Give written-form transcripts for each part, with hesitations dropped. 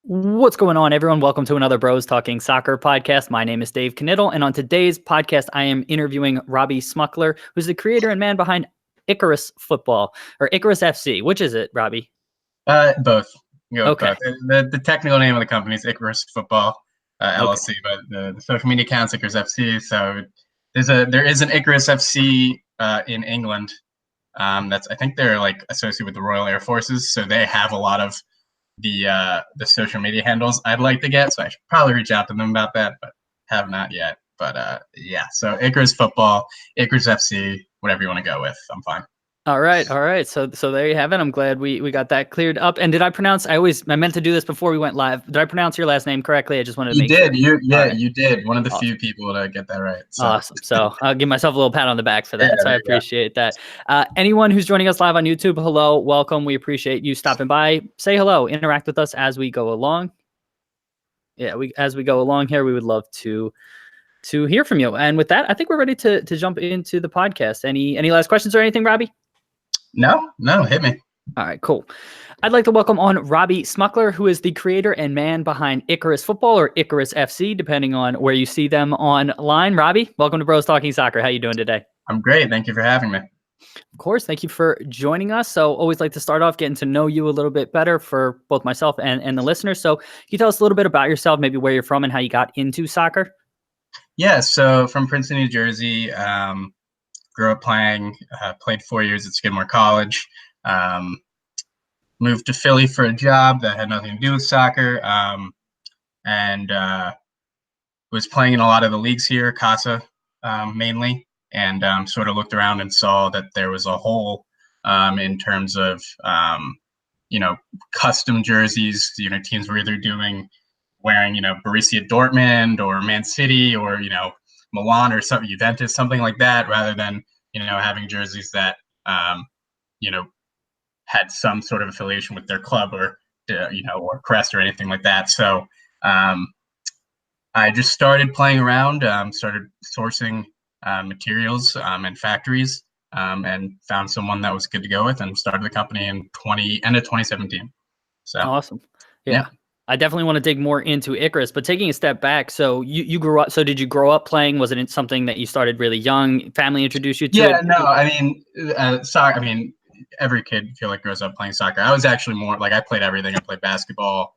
What's going on, everyone? Welcome to another Bros Talking Soccer podcast. My name is Dave Knittel, and on today's podcast, I am interviewing Robby Smukler, who's the creator and man behind Icarus Football, or Icarus FC. Which is it, Robby? Both. Go with Okay. both. The technical name of the company is Icarus Football Okay. LLC, but the social media account's Icarus FC. So there is an Icarus FC in England. I think they're like associated with the Royal Air Forces, so they have a lot of the social media handles I'd like to get. So I should probably reach out to them about that, but have not yet. But yeah, so Icarus Football, Icarus FC, whatever you want to go with, I'm fine. All right. So there you have it. I'm glad we got that cleared up. And did I pronounce? I meant to do this before we went live. Did I pronounce your last name correctly? I just wanted to make sure. You did. Right. You did. One of the few people to get that right. So. Awesome. So I'll give myself a little pat on the back for that. Yeah, so I appreciate that. Anyone who's joining us live on YouTube, hello, welcome. We appreciate you stopping by. Say hello. Interact with us as we go along. Yeah, as we go along here, we would love to hear from you. And with that, I think we're ready to jump into the podcast. Any last questions or anything, Robby? No, hit me. All right, cool. I'd like to welcome on Robby Smukler, who is the creator and man behind Icarus Football, or Icarus FC, depending on where you see them online. Robby, welcome to Bros Talking Soccer. How you doing today? I'm great. Thank you for having me. Of course. Thank you for joining us. So always like to start off getting to know you a little bit better for both myself and the listeners. So can you tell us a little bit about yourself, maybe where you're from and how you got into soccer? Yeah, so from Princeton, New Jersey. Grew up playing, played 4 years at Skidmore College, moved to Philly for a job that had nothing to do with soccer, and was playing in a lot of the leagues here, Casa mainly, and sort of looked around and saw that there was a hole in terms of, custom jerseys. Teams were either wearing, Borussia Dortmund or Man City or, Milan or something, Juventus, something like that, rather than having jerseys that had some sort of affiliation with their club or or crest or anything like that. So I just started playing around, started sourcing materials in factories, and found someone that was good to go with, and started the company in end of 2017. So awesome. Yeah. I definitely want to dig more into Icarus, but taking a step back, so you grew up. So did you grow up playing? Was it something that you started really young? Family introduced you to it? Yeah, no, I mean, soccer. I mean, every kid feel like grows up playing soccer. I was actually more like I played everything. I played basketball,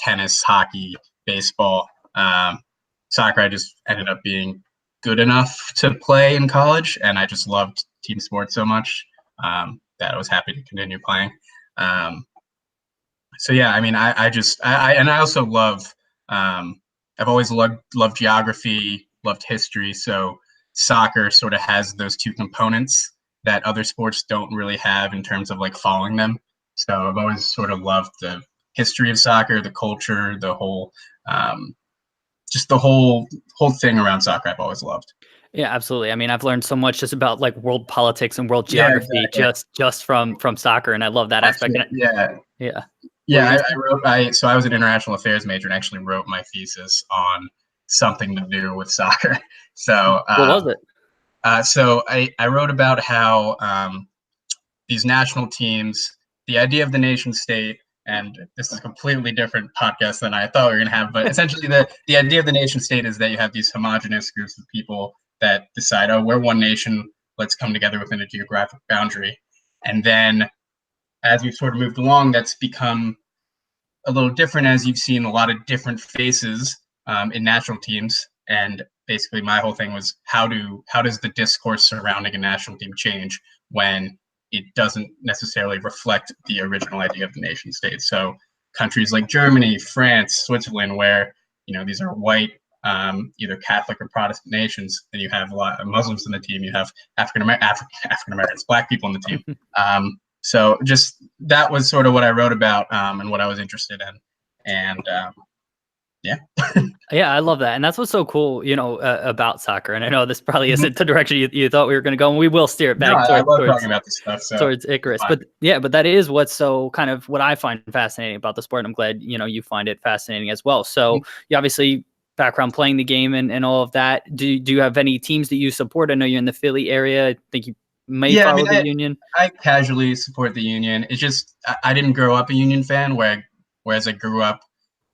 tennis, hockey, baseball. Soccer, I just ended up being good enough to play in college, and I just loved team sports so much that I was happy to continue playing. So yeah, I mean, I also love, I've always loved geography, loved history. So soccer sort of has those two components that other sports don't really have in terms of like following them. So I've always sort of loved the history of soccer, the culture, the whole, just the whole thing around soccer. I've always loved. Yeah, absolutely. I mean, I've learned so much just about like world politics and world geography just from soccer, and I love that aspect. Yeah, I was an international affairs major and actually wrote my thesis on something to do with soccer. So what was it? So I wrote about how these national teams, the idea of the nation state, and this is a completely different podcast than I thought we were going to have, but essentially the idea of the nation state is that you have these homogenous groups of people that decide, oh, we're one nation, let's come together within a geographic boundary. And then as we've sort of moved along, that's become a little different as you've seen a lot of different faces in national teams. And basically my whole thing was how does the discourse surrounding a national team change when it doesn't necessarily reflect the original idea of the nation state? So countries like Germany, France, Switzerland, where these are white, either Catholic or Protestant nations, and you have a lot of Muslims in the team, you have African Americans, Black people in the team. So just that was sort of what I wrote about and what I was interested in. And yeah. Yeah, I love that. And that's what's so cool, about soccer. And I know this probably isn't the direction you thought we were going to go, and we will steer it back I love talking about this stuff. So towards Icarus. But that is what's so kind of what I find fascinating about the sport. And I'm glad, you find it fascinating as well. So you obviously background playing the game and all of that. Do you have any teams that you support? I know you're in the Philly area. I think you may follow the Union. I casually support the Union. It's just I didn't grow up a Union fan, whereas I grew up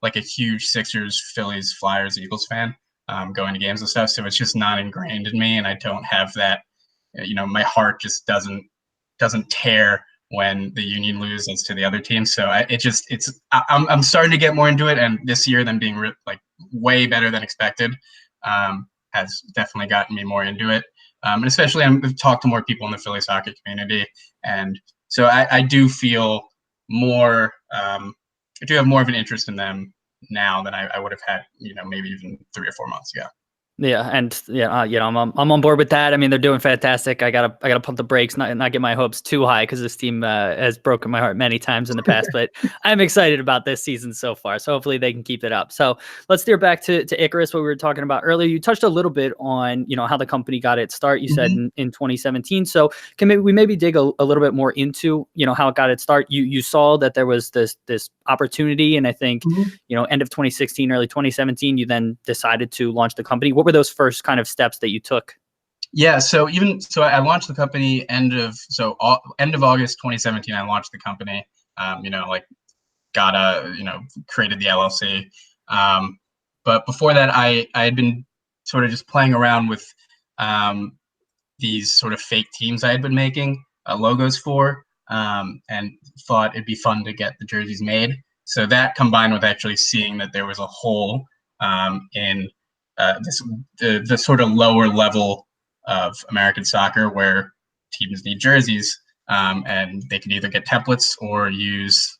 like a huge Sixers, Phillies, Flyers, Eagles fan, going to games and stuff. So it's just not ingrained in me, and I don't have that. My heart just doesn't tear when the Union loses to the other team. So I'm starting to get more into it, and this year them being like way better than expected has definitely gotten me more into it. And especially I've talked to more people in the Philly soccer community, and so I do feel more. I do have more of an interest in them now than I would have had, maybe even 3 or 4 months ago. Yeah, and I'm on board with that. I mean, they're doing fantastic. I gotta pump the brakes, not get my hopes too high, because this team has broken my heart many times in the past. But I'm excited about this season so far. So hopefully they can keep it up. So let's steer back to Icarus, what we were talking about earlier. You touched a little bit on how the company got its start. You said in 2017. So can we maybe dig a little bit more into how it got its start? You saw that there was this opportunity, and I think end of 2016, early 2017, you then decided to launch the company. What were those first kind of steps that you took? Yeah, so I launched the company end of August 2017. I launched the company. Created the LLC. But before that, I had been sort of just playing around with these sort of fake teams I had been making logos for, and thought it'd be fun to get the jerseys made. So that combined with actually seeing that there was a hole in the sort of lower level of American soccer where teams need jerseys, and they can either get templates or use,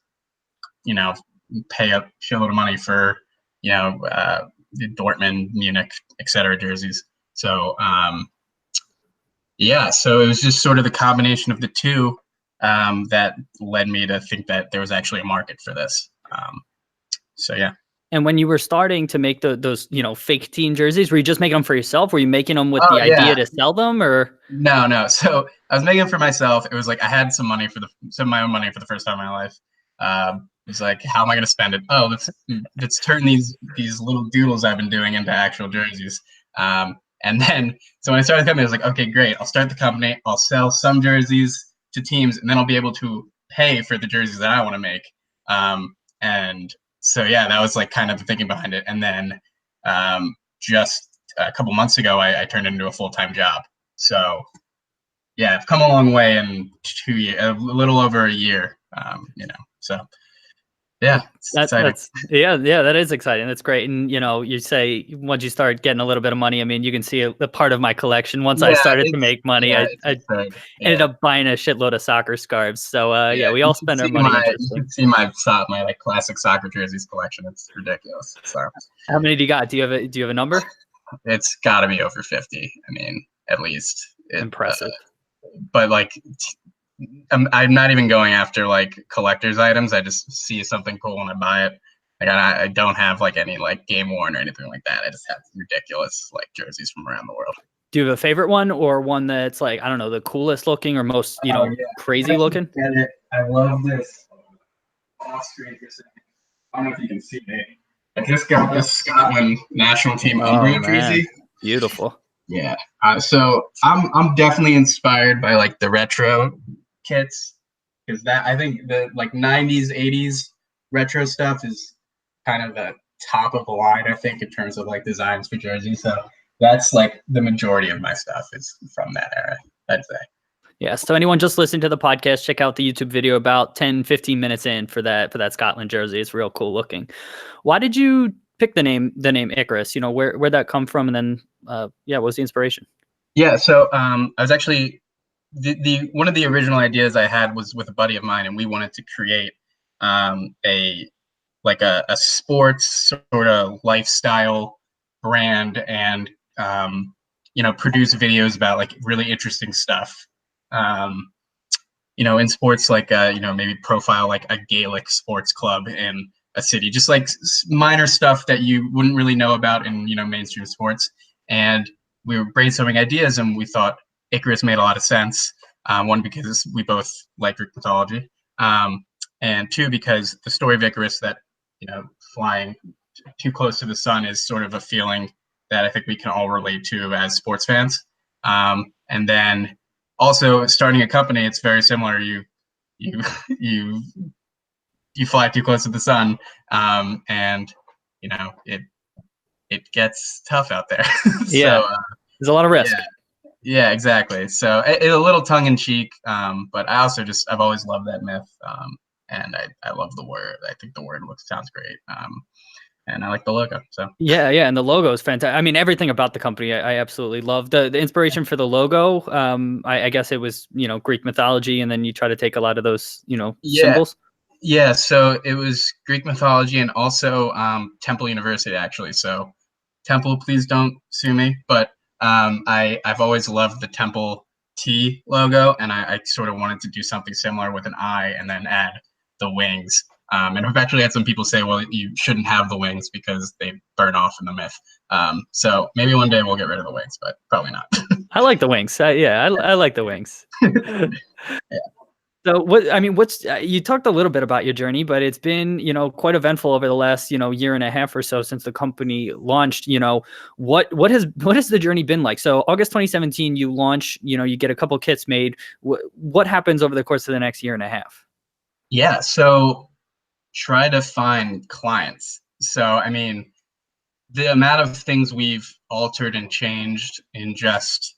pay a shitload of money for, Dortmund, Munich, etc. jerseys. So so it was just sort of the combination of the two that led me to think that there was actually a market for this. And when you were starting to make those fake team jerseys, were you just making them for yourself? Were you making them with the idea to sell them, or? No. So I was making them for myself. It was like I had some money some of my own money for the first time in my life. It was like, how am I going to spend it? Oh, let's turn these little doodles I've been doing into actual jerseys. And then, so when I started the company, I was like, okay, great. I'll start the company. I'll sell some jerseys to teams, and then I'll be able to pay for the jerseys that I want to make. And so, that was like kind of the thinking behind it. And then just a couple months ago, I turned it into a full-time job. So, I've come a long way in 2 years, a little over a year, so. Yeah, that is exciting. That's great. And you say once you start getting a little bit of money, I mean, you can see a part of my collection. Once I started to make money, I ended up buying a shitload of soccer scarves. So we all spend our money. You can see my like classic soccer jerseys collection. It's ridiculous. So how many do you got? Do you have a number? It's got to be over 50. I mean, at least. Impressive. But like, I'm not even going after like collector's items. I just see something cool and I buy it. Like I don't have like any like game worn or anything like that. I just have ridiculous like jerseys from around the world. Do you have a favorite one, or one that's like, I don't know, the coolest looking or most crazy looking? I love this. Off screen for a second. I don't know if you can see it. I just got this Scotland national team jersey. Beautiful. Yeah. So I'm definitely inspired by like the retro kits, because that, I think the like 90s 80s retro stuff is kind of the top of the line, I think, in terms of like designs for jerseys. So that's like the majority of my stuff is from that era, I'd say. Yeah, so anyone just listening to the podcast, check out the YouTube video about 10-15 minutes in for that Scotland jersey. It's real cool looking. Why did you pick the name Icarus? Where'd that come from? And then what was the inspiration? Yeah, so I was actually the one of the original ideas I had was with a buddy of mine, and we wanted to create a sports sort of lifestyle brand, and produce videos about like really interesting stuff. In sports, like maybe profile like a Gaelic sports club in a city, just like minor stuff that you wouldn't really know about in mainstream sports. And we were brainstorming ideas, and we thought Icarus made a lot of sense. One, because we both like Greek mythology, and two, because the story of Icarus, that flying too close to the sun, is sort of a feeling that I think we can all relate to as sports fans. And then also starting a company, it's very similar. You you fly too close to the sun, and you know it gets tough out there. Yeah. So There's a lot of risk. yeah, exactly. So it's a little tongue in cheek, but I also I've always loved that myth, and I love the word. I think the word sounds great, and I like the logo. So Yeah, yeah, and the logo is fantastic. I mean, everything about the company, I absolutely love. The inspiration for the logo. I guess it was Greek mythology, and then you try to take a lot of those yeah, symbols. yeah. So it was Greek mythology and also Temple University actually. So Temple, please don't sue me, but I've always loved the Temple T logo, and I sort of wanted to do something similar with an I and then add the wings. And I've actually had some people say, well, you shouldn't have the wings because they burn off in the myth. So maybe one day we'll get rid of the wings, but probably not. I like the wings. Yeah, I like the wings. Yeah. So what's you talked a little bit about your journey, but it's been, quite eventful over the last, year and a half or so since the company launched. What has the journey been like? So August 2017, you launch, you get a couple kits made. What happens over the course of the next year and a half? Yeah. So try to find clients. So, I mean, the amount of things we've altered and changed in just,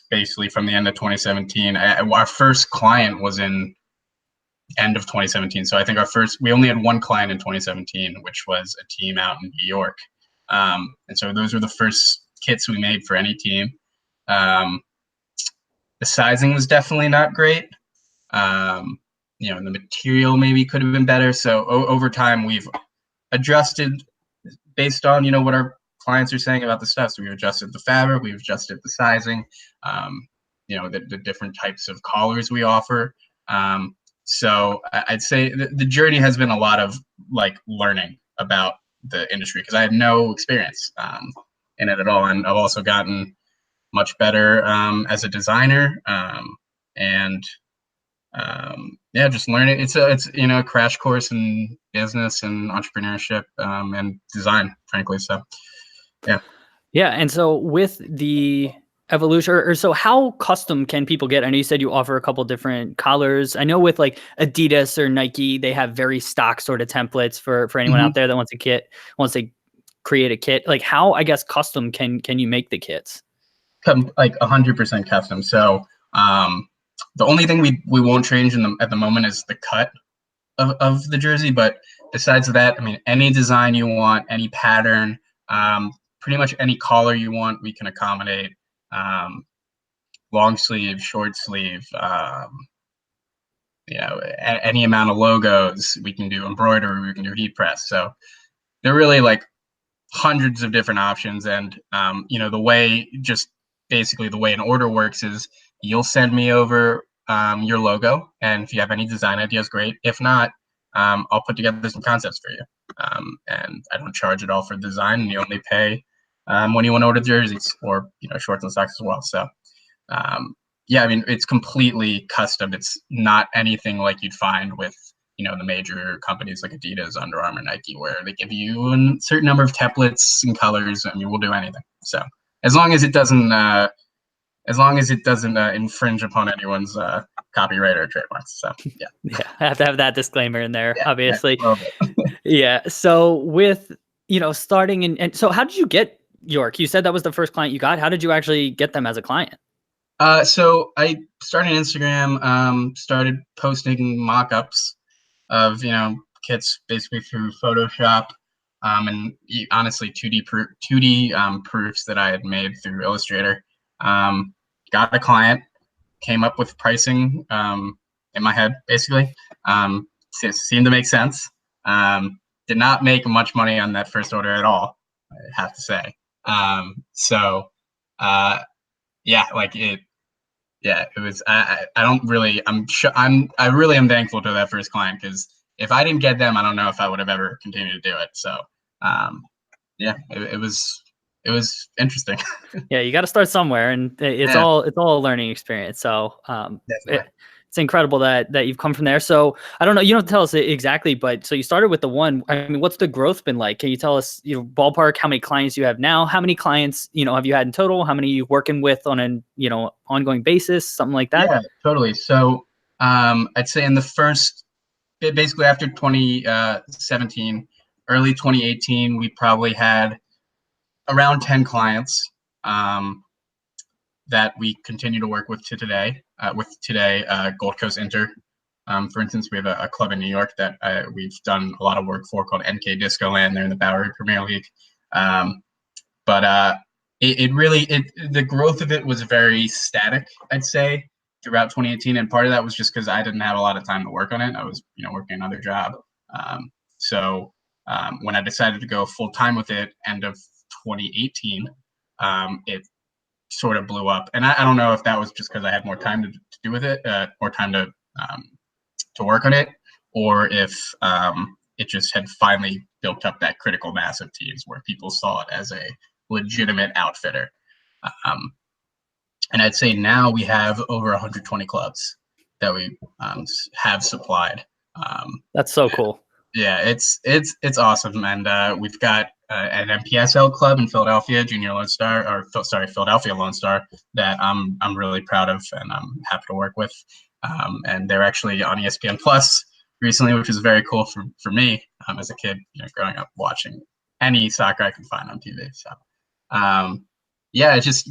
basically from the end of 2017. Our first client was in end of 2017. So I think we only had one client in 2017, which was a team out in New York. And so those were the first kits we made for any team. The sizing was definitely not great. The material maybe could have been better. So over time, we've adjusted based on, what our clients are saying about the stuff. So we've adjusted the fabric, we've adjusted the sizing, the different types of collars we offer. So I'd say the journey has been a lot of like learning about the industry because I had no experience in it at all. And I've also gotten much better as a designer and just learning. It's a crash course in business and entrepreneurship and design, frankly. So yeah. And so with the evolution, or so how custom can people get? I know you said you offer a couple different collars. I know with like Adidas or Nike, they have very stock sort of templates for anyone out there that wants to create a kit. Like how, I guess, custom can you make the kits? Like 100% custom. So the only thing we won't change at the moment is the cut of the jersey. But besides that, I mean, any design you want, any pattern, pretty much any collar you want, we can accommodate. Long sleeve, short sleeve, any amount of logos. We can do embroidery, we can do heat press. So they're really like hundreds of different options. And the way an order works is you'll send me over your logo, and if you have any design ideas, great. If not, I'll put together some concepts for you. And I don't charge at all for design, and you only pay when you want to order jerseys or shorts and socks as well. So I mean, it's completely custom. It's not anything like you'd find with the major companies like Adidas, Under Armour, Nike, where they give you a certain number of templates and colors. I mean, we'll do anything. So as long as it doesn't infringe upon anyone's copyright or trademarks. So yeah, I have to have that disclaimer in there, obviously. Yeah. So with starting and so how did you get York? You said that was the first client you got. How did you actually get them as a client? So I started Instagram, started posting mock-ups of kits basically through Photoshop, and honestly 2D proofs that I had made through Illustrator. Got a client, came up with pricing in my head basically. Seemed to make sense. Did not make much money on that first order at all, I have to say. It was. I really am thankful to that first client because if I didn't get them, I don't know if I would have ever continued to do it. So, it was interesting. Yeah, you got to start somewhere, and it's all a learning experience. So, it's incredible that you've come from there. So I don't know, you don't tell us exactly, but so you started with the one. I mean, what's the growth been like? Can you tell us, ballpark how many clients you have now? How many clients, have you had in total? How many are you working with on an, ongoing basis? Something like that? Yeah, totally. So I'd say in the first basically after 2017, early 2018, we probably had around 10 clients that we continue to work with to today. Gold Coast Inter. For instance, we have a club in New York that we've done a lot of work for called NK Disco Land. They're in the Bowery Premier League. But the growth of it was very static, I'd say, throughout 2018. And part of that was just because I didn't have a lot of time to work on it. I was, working another job. So when I decided to go full time with it, end of 2018, it sort of blew up. And I don't know if that was just because I had more time to do with it, more time to work on it, or if it just had finally built up that critical mass of teams where people saw it as a legitimate outfitter. And I'd say now we have over 120 clubs that we have supplied. That's so cool. Yeah, it's awesome. And we've got an MPSL club in Philadelphia, Philadelphia Lone Star, that I'm really proud of and I'm happy to work with. And they're actually on ESPN Plus recently, which is very cool for me as a kid, growing up watching any soccer I can find on TV. So,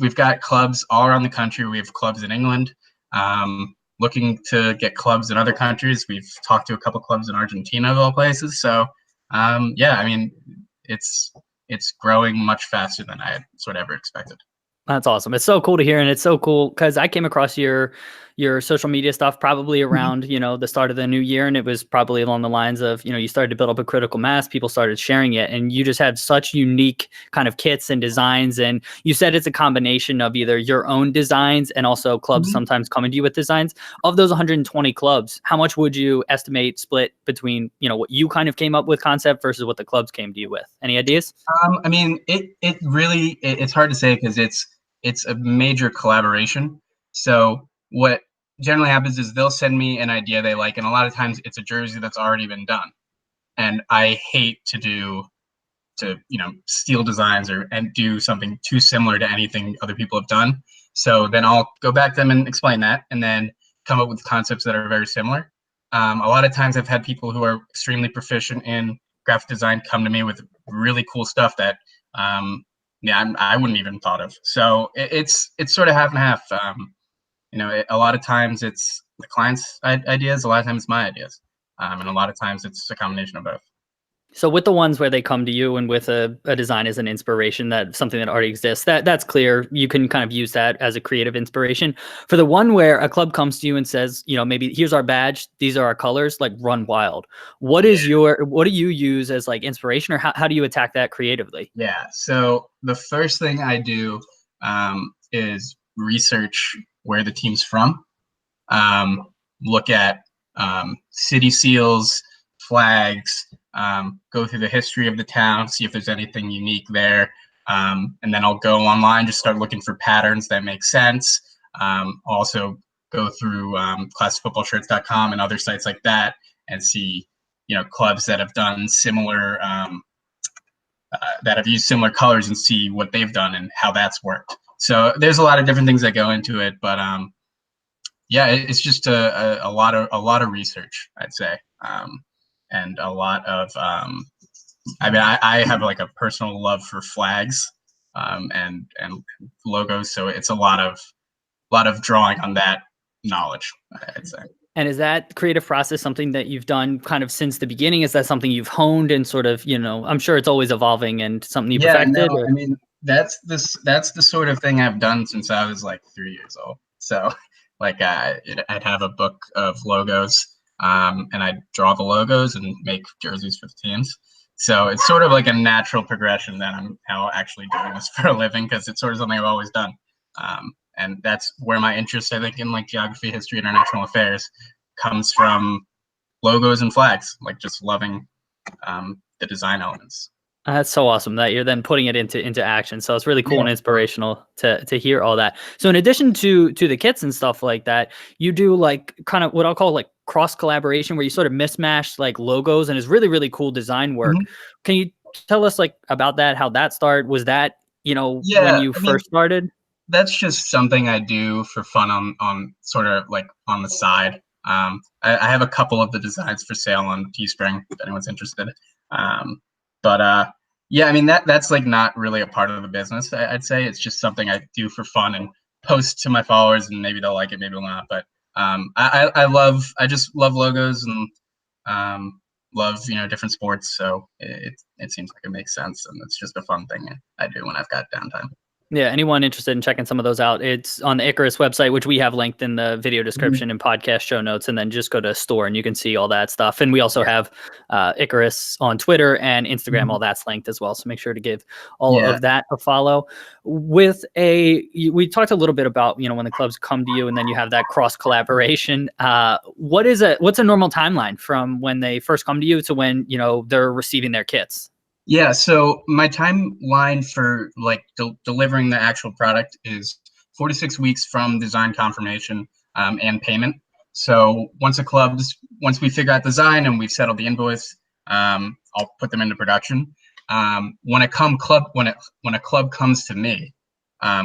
we've got clubs all around the country. We have clubs in England, looking to get clubs in other countries. We've talked to a couple clubs in Argentina, of all places. So, it's growing much faster than I had sort of ever expected. That's awesome. It's so cool to hear. And it's so cool because I came across your social media stuff probably around, the start of the new year. And it was probably along the lines of, you started to build up a critical mass, people started sharing it, and you just had such unique kind of kits and designs. And you said it's a combination of either your own designs and also clubs sometimes coming to you with designs. Of those 120 clubs, how much would you estimate split between, what you kind of came up with concept versus what the clubs came to you with? Any ideas? I mean, it's hard to say because it's a major collaboration. So what generally happens is they'll send me an idea they like, and a lot of times it's a jersey that's already been done. And I hate to steal designs and do something too similar to anything other people have done. So then I'll go back to them and explain that, and then come up with concepts that are very similar. A lot of times I've had people who are extremely proficient in graphic design come to me with really cool stuff that I wouldn't even thought of. So it's sort of half and half. A lot of times it's the client's ideas, a lot of times it's my ideas, and a lot of times it's a combination of both. So with the ones where they come to you and with a design as an inspiration, that something that already exists, that's clear. You can kind of use that as a creative inspiration. For the one where a club comes to you and says, maybe here's our badge, these are our colors, like run wild. What do you use as like inspiration, or how do you attack that creatively? Yeah. So the first thing I do is research where the team's from, look at city seals, flags, go through the history of the town, see if there's anything unique there. And then I'll go online, just start looking for patterns that make sense. Also go through classicfootballshirts.com and other sites like that and see, clubs that have done similar, that have used similar colors, and see what they've done and how that's worked. So there's a lot of different things that go into it, but it's just a lot of research, I'd say. And a lot of I have like a personal love for flags and logos, so it's a lot of drawing on that knowledge, I'd say. And is that creative process something that you've done kind of since the beginning? Is that something you've honed and sort of, I'm sure it's always evolving and something you perfected? No, I mean, that's the sort of thing I've done since I was like 3 years old. So like I'd have a book of logos, and I'd draw the logos and make jerseys for the teams. So it's sort of like a natural progression that I'm now actually doing this for a living, because it's sort of something I've always done. And that's where my interest, I think, in like geography, history, international affairs comes from: logos and flags, like just loving the design elements. That's so awesome that you're then putting it into action. So it's really cool and inspirational to hear all that. So in addition to the kits and stuff like that, you do like kind of what I'll call like cross collaboration, where you sort of mismatch like logos, and it's really, really cool design work. Can you tell us like about that, how that started? Was that, when you first started? That's just something I do for fun on sort of like on the side. I have a couple of the designs for sale on Teespring if anyone's interested. But yeah, I mean that's like not really a part of the business. I'd say it's just something I do for fun and post to my followers, and maybe they'll like it, maybe they'll not. But I just love logos and love different sports. So it seems like it makes sense, and it's just a fun thing I do when I've got downtime. Yeah, anyone interested in checking some of those out, it's on the Icarus website, which we have linked in the video description and podcast show notes, and then just go to store and you can see all that stuff. And we also have Icarus on Twitter and Instagram, all that's linked as well. So make sure to give all of that a follow. We talked a little bit about, when the clubs come to you and then you have that cross collaboration. What's a normal timeline from when they first come to you to when, they're receiving their kits? Yeah, so my timeline for like delivering the actual product is 4 to 6 weeks from design confirmation and payment. So once we figure out design and we've settled the invoice, I'll put them into production. When a club comes to me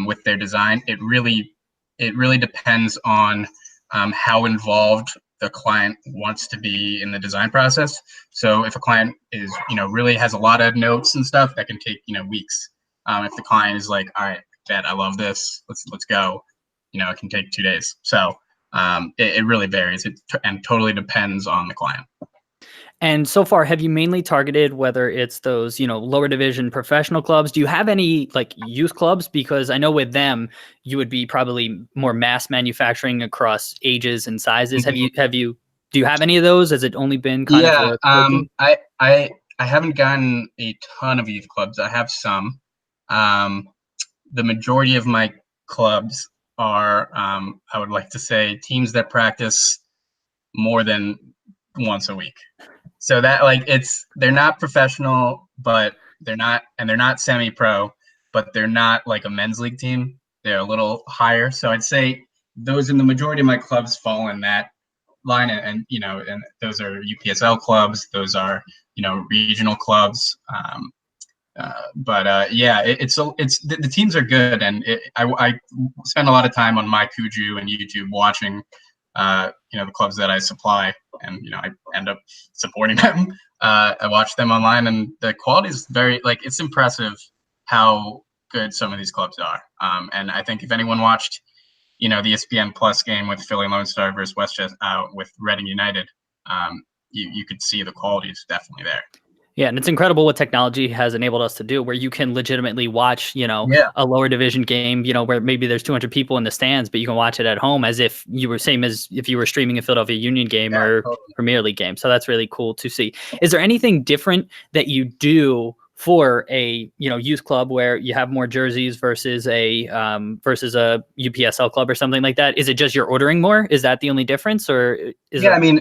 with their design, it really depends on how involved the client wants to be in the design process. So if a client is, really has a lot of notes and stuff, that can take, weeks. If the client is like, all right, Dad, I love this, let's go, it can take 2 days. So it really varies. And totally depends on the client. And so far, have you mainly targeted whether it's those, lower division professional clubs? Do you have any like youth clubs? Because I know with them, you would be probably more mass manufacturing across ages and sizes. Do you have any of those? Has it only been kind of I haven't gotten a ton of youth clubs. I have some. The majority of my clubs are, I would like to say, teams that practice more than once a week. So that they're not professional, but they're not semi-pro, but they're not like a men's league team. They're a little higher. So I'd say those in the majority of my clubs fall in that line, and those are UPSL clubs. Those are regional clubs. The teams are good, and I spend a lot of time on my Kuju and YouTube watching the clubs that I supply, and I end up supporting them. I watch them online, and the quality is it's impressive how good some of these clubs are. And I think if anyone watched the ESPN Plus game with Philly Lone Star versus Westchester with Reading United, you could see the quality is definitely there. Yeah, and it's incredible what technology has enabled us to do, where you can legitimately watch, a lower division game, where maybe there's 200 people in the stands, but you can watch it at home as if you were streaming a Philadelphia Union game or totally. Premier League game. So that's really cool to see. Is there anything different that you do for a youth club where you have more jerseys versus a UPSL club or something like that? Is it just you're ordering more? Is that the only difference, or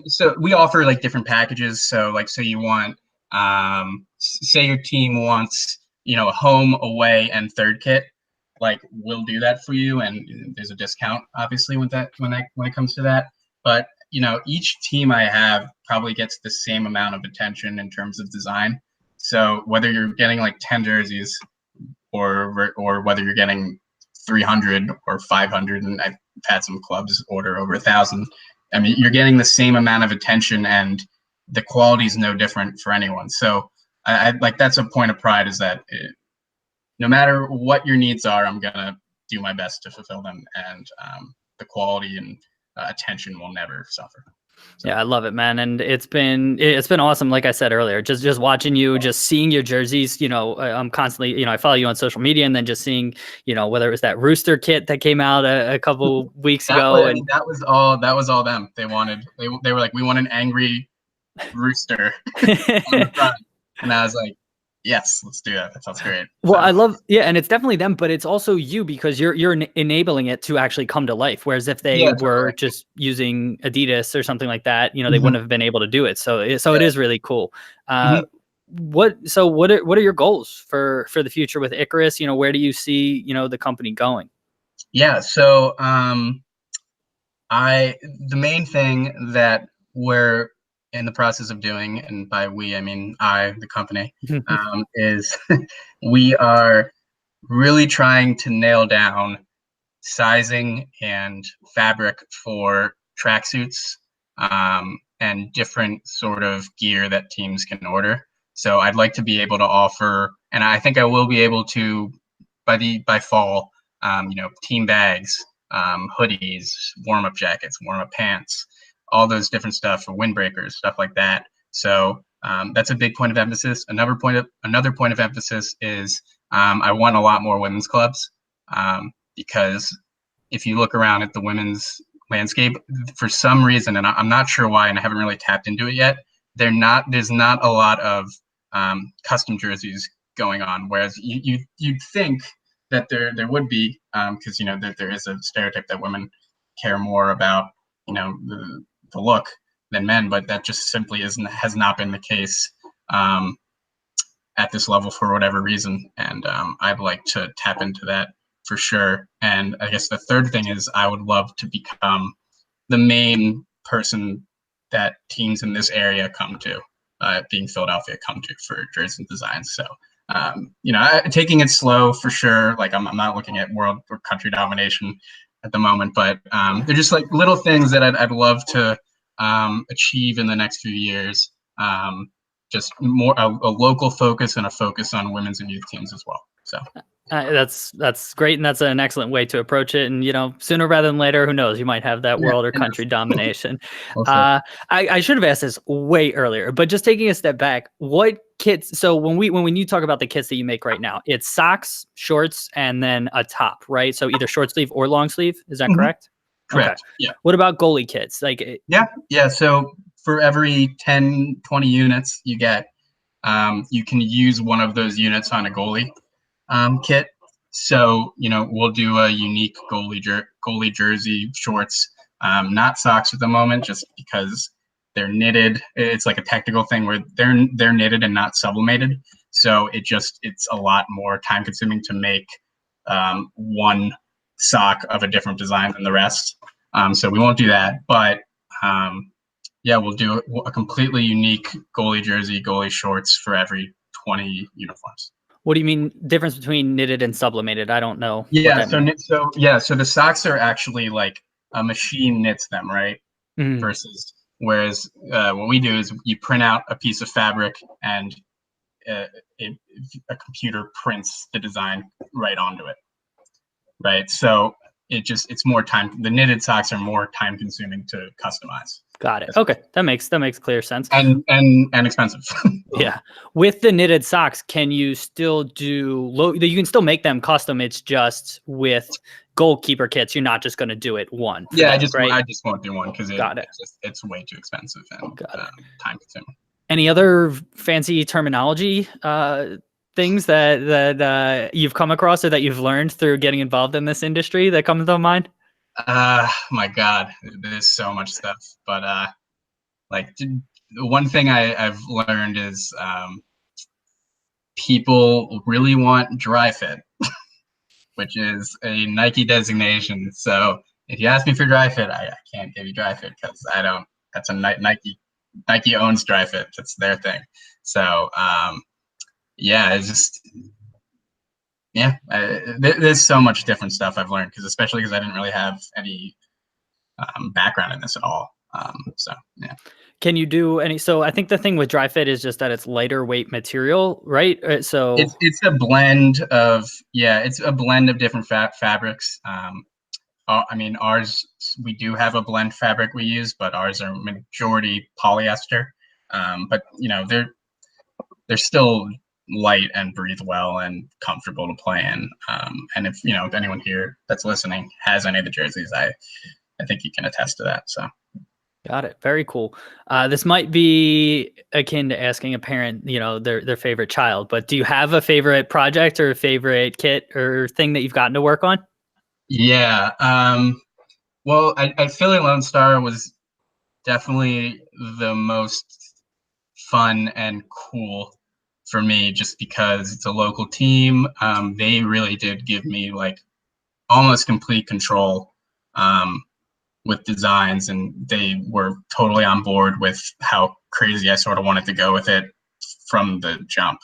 so we offer like different packages. So you want. Say your team wants, a home, away, and third kit, we'll do that for you, and there's a discount obviously when it comes to that. But each team I have probably gets the same amount of attention in terms of design. So whether you're getting like 10 jerseys or whether you're getting 300 or 500, and I've had some clubs order over 1,000, I mean, you're getting the same amount of attention, and the quality is no different for anyone. So I that's a point of pride, is that no matter what your needs are, I'm going to do my best to fulfill them. And the quality and attention will never suffer. So. Yeah, I love it, man. And it's been awesome. Like I said earlier, just watching you, just seeing your jerseys, I'm constantly, I follow you on social media, and then just seeing, whether it was that Rooster kit that came out a couple weeks ago. That was all them. They were like, we want an angry rooster on the front. And I was like, yes, let's do that. That sounds great. Well, I love, and it's definitely them, but it's also you, because you're enabling it to actually come to life. Whereas if they were just using Adidas or something like that, they wouldn't have been able to do it. So it is really cool. What are your goals for the future with Icarus? Where do you see, the company going? Yeah. So, the main thing that we're in the process of doing, and by we, I mean the company, is we are really trying to nail down sizing and fabric for tracksuits, and different sort of gear that teams can order. So I'd like to be able to offer, and I think I will be able to by fall, team bags, hoodies, warm-up jackets, warm-up pants, all those different stuff for windbreakers, stuff like that. So that's a big point of emphasis. Another point of emphasis is I want a lot more women's clubs, because if you look around at the women's landscape, for some reason, and I'm not sure why, and I haven't really tapped into it yet, there's not a lot of custom jerseys going on. Whereas you'd think that there would be, because that there is a stereotype that women care more about the look than men, but that just simply has not been the case at this level for whatever reason. And I'd like to tap into that for sure. And I guess the third thing is I would love to become the main person that teams in this area come to, being Philadelphia, come to for jersey designs. So, taking it slow for sure. Like I'm not looking at world or country domination at the moment, but they're just like little things that I'd love to achieve in the next few years. Just more a local focus and a focus on women's and youth teams as well. So that's great, and that's an excellent way to approach it. And sooner rather than later, who knows, you might have that world or country domination. I should have asked this way earlier, but just taking a step back, what kits? So when you talk about the kits that you make right now, it's socks, shorts, and then a top, right? So either short sleeve or long sleeve. Is that correct? Correct. Okay. Yeah. What about goalie kits? Yeah. So for every 10, 20 units you get, you can use one of those units on a goalie kit. So, we'll do a unique goalie jersey, shorts, not socks at the moment, just because they're knitted. It's like a technical thing where they're knitted and not sublimated. So it's a lot more time consuming to make one sock of a different design than the rest. So we won't do that, but we'll do a completely unique goalie jersey, goalie shorts for every 20 uniforms. What do you mean difference between knitted and sublimated? I don't know. Yeah. So the socks are actually like a machine knits them, right? Mm-hmm. Whereas what we do is you print out a piece of fabric and a computer prints the design right onto it. Right. So it's more time. The knitted socks are more time consuming to customize. Got it. Okay. That makes clear sense. And expensive. Yeah. With the knitted socks, can you still you can still make them custom. It's just with goalkeeper kits, you're not just going to do it one. Yeah. I just won't do one because it's way too expensive and time consuming. Any other fancy terminology things that you've come across or that you've learned through getting involved in this industry that comes to mind? My God, there's so much stuff, but the one thing I've learned is people really want dry fit, which is a Nike designation. So if you ask me for dry fit, I can't give you dry fit because I don't. That's a Nike owns dry fit. That's their thing. So it's just. Yeah, there's so much different stuff I've learned especially because I didn't really have any background in this at all. Can you do any? So I think the thing with dry fit is just that it's lighter weight material, right? So it's a blend of different fabrics. Ours, we do have a blend fabric we use, but ours are majority polyester. But they're still light and breathe well and comfortable to play in. And if anyone here that's listening has any of the jerseys, I think you can attest to that. So got it. Very cool. This might be akin to asking a parent, their favorite child, but do you have a favorite project or a favorite kit or thing that you've gotten to work on? Yeah. Well, I Philly Lone Star was definitely the most fun and cool for me, just because it's a local team. They really did give me like almost complete control with designs, and they were totally on board with how crazy I sort of wanted to go with it from the jump,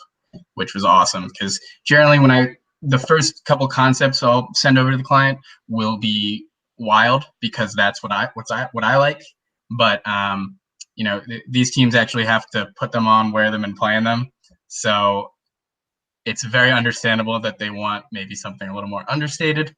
which was awesome. Because generally when the first couple concepts I'll send over to the client will be wild because that's what I like. but these teams actually have to put them on, wear them, and play in them. So it's very understandable that they want maybe something a little more understated.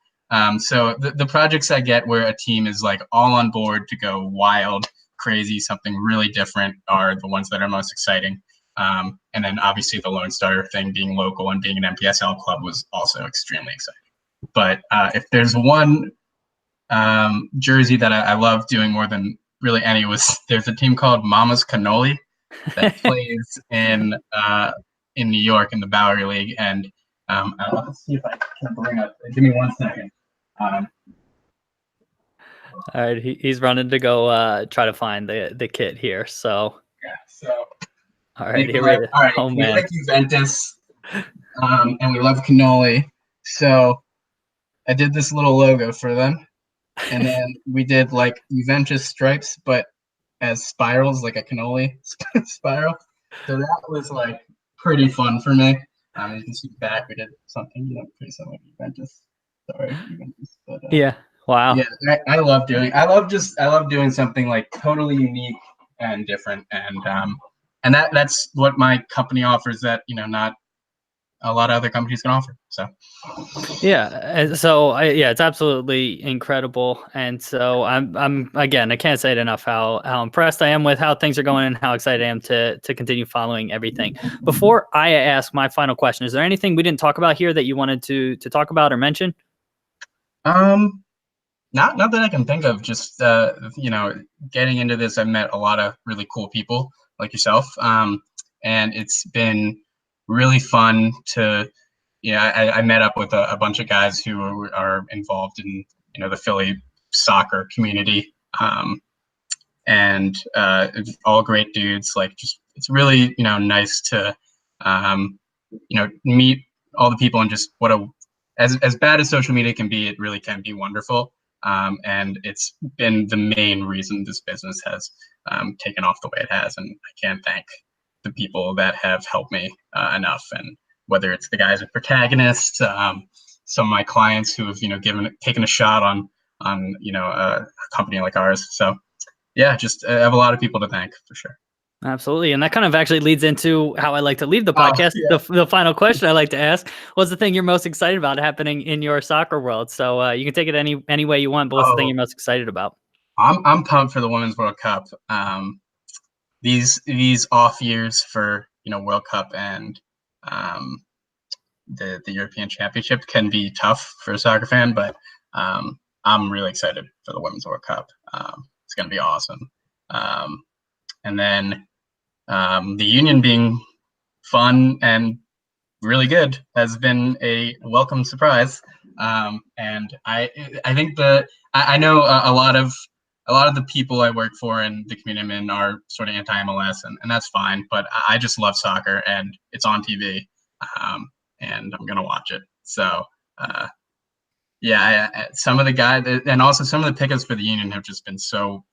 So the projects I get where a team is like all on board to go wild, crazy, something really different are the ones that are most exciting. And then obviously the Lone Star thing being local and being an MPSL club was also extremely exciting. But if there's one jersey that I love doing more than really any, there's a team called Mama's Cannoli that plays in New York in the Bowery League, and let's see if I can bring up. Give me 1 second. All right, he's running to go try to find the kit here. So yeah, so all right, here we are. All right, oh, we like Juventus, and we love cannoli. So I did this little logo for them, and then we did like Juventus stripes, but as spirals, like a cannoli spiral. So that was like pretty fun for me. You can see back, we did something pretty similar to Juventus. Sorry, Juventus. But, yeah. Wow. Yeah, I love doing something like totally unique and different, and that's what my company offers that not a lot of other companies can offer. So yeah, it's absolutely incredible, and so I'm again, I can't say it enough how impressed I am with how things are going and how excited I am to continue following everything. Before I ask my final question, is there anything we didn't talk about here that you wanted to talk about or mention? Not that I can think of. Just getting into this, I've met a lot of really cool people like yourself, and it's been really fun to. I met up with a bunch of guys who are involved in the Philly soccer community, and all great dudes. Like, just it's really nice to meet all the people, and just as bad as social media can be, it really can be wonderful. And it's been the main reason this business has taken off the way it has, and I can't thank the people that have helped me enough. And whether it's the guys at Protagonist, some of my clients who have taken a shot on a company like ours. So yeah, just I have a lot of people to thank for sure. Absolutely. And that kind of actually leads into how I like to leave the podcast. Yeah. The final question I like to ask, what's the thing you're most excited about happening in your soccer world? So you can take it any way you want, but what's the thing you're most excited about? I'm pumped for the Women's World Cup. These off years for World Cup and the European Championship can be tough for a soccer fan, but I'm really excited for the Women's World Cup. It's going to be awesome. And then the Union being fun and really good has been a welcome surprise. And I think I know a lot of the people I work for and the community I'm in are sort of anti-MLS, and that's fine. But I just love soccer, and it's on TV, and I'm gonna watch it. So some of the guys, and also some of the pickups for the Union have just been so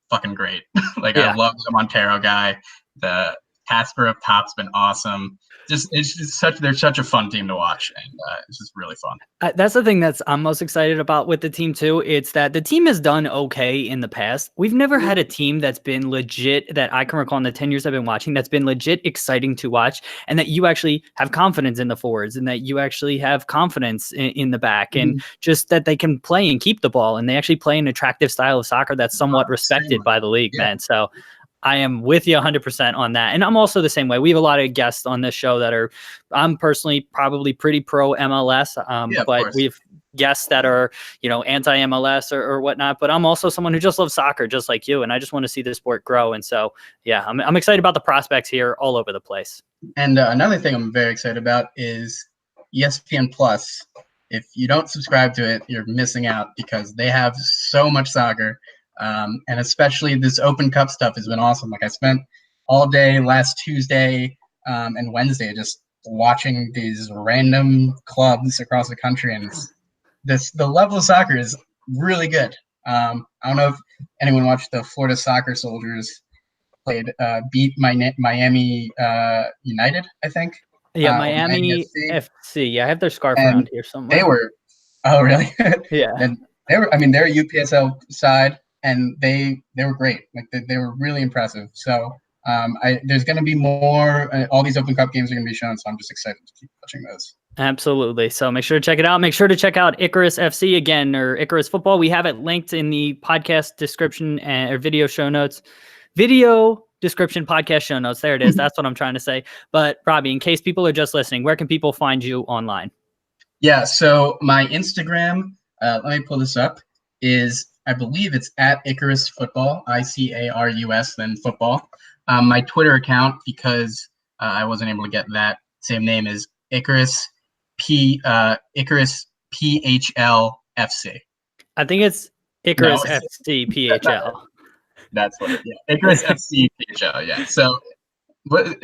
fucking great. Like, yeah. I love the Montero guy. The Casper up top's been awesome. They're such a fun team to watch, and it's just really fun. That's the thing I'm most excited about with the team too. It's that the team has done okay in the past. We've never had a team that's been legit, that I can recall in the 10 years I've been watching, that's been legit exciting to watch, and that you actually have confidence in the forwards, and that you actually have confidence in the back, and just that they can play and keep the ball, and they actually play an attractive style of soccer that's somewhat respected by the league, man. So I am with you 100% on that. And I'm also the same way. We have a lot of guests on this show that I'm personally probably pretty pro MLS, but we have guests that are, anti-MLS or whatnot. But I'm also someone who just loves soccer, just like you. And I just want to see the sport grow. And so, yeah, I'm excited about the prospects here all over the place. And another thing I'm very excited about is ESPN Plus. If you don't subscribe to it, you're missing out, because they have so much soccer. And especially this Open Cup stuff has been awesome. Like, I spent all day last Tuesday and Wednesday just watching these random clubs across the country, and the level of soccer is really good. I don't know if anyone watched the Florida Soccer Soldiers beat Miami United, I think. Yeah, Miami FC. Yeah, I have their scarf around here somewhere. They were, oh really? Yeah. And they're a UPSL side. and they were great. Like they were really impressive. So there's going to be more. All these Open Cup games are going to be shown, so I'm just excited to keep watching those. Absolutely. So make sure to check it out. Make sure to check out Icarus FC again, or Icarus Football. We have it linked in the podcast description or video show notes. Video description, podcast show notes. There it is. That's what I'm trying to say. But Robby, in case people are just listening, where can people find you online? Yeah, so my Instagram, let me pull this up, I believe it's at Icarus Football, Icarus, then football. My Twitter account, because I wasn't able to get that same name, is Icarus PHL FC. I think it's Icarus FC PHL. That's what Icarus FC PHL, yeah. So but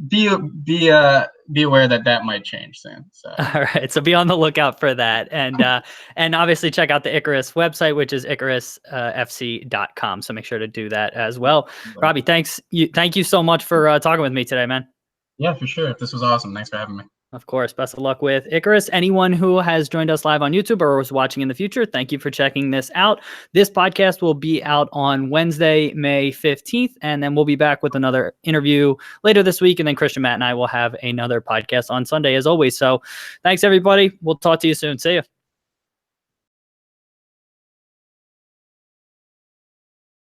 be aware that might change soon. So. All right, so be on the lookout for that, and obviously check out the Icarus website, which is icarusfc.com. So make sure to do that as well. Robby, thank you so much for talking with me today, man. Yeah, for sure. This was awesome. Thanks for having me. Of course. Best of luck with Icarus. Anyone who has joined us live on YouTube or was watching in the future, thank you for checking this out. This podcast will be out on Wednesday, May 15th, and then we'll be back with another interview later this week. And then Christian, Matt, and I will have another podcast on Sunday as always. So thanks, everybody. We'll talk to you soon. See you.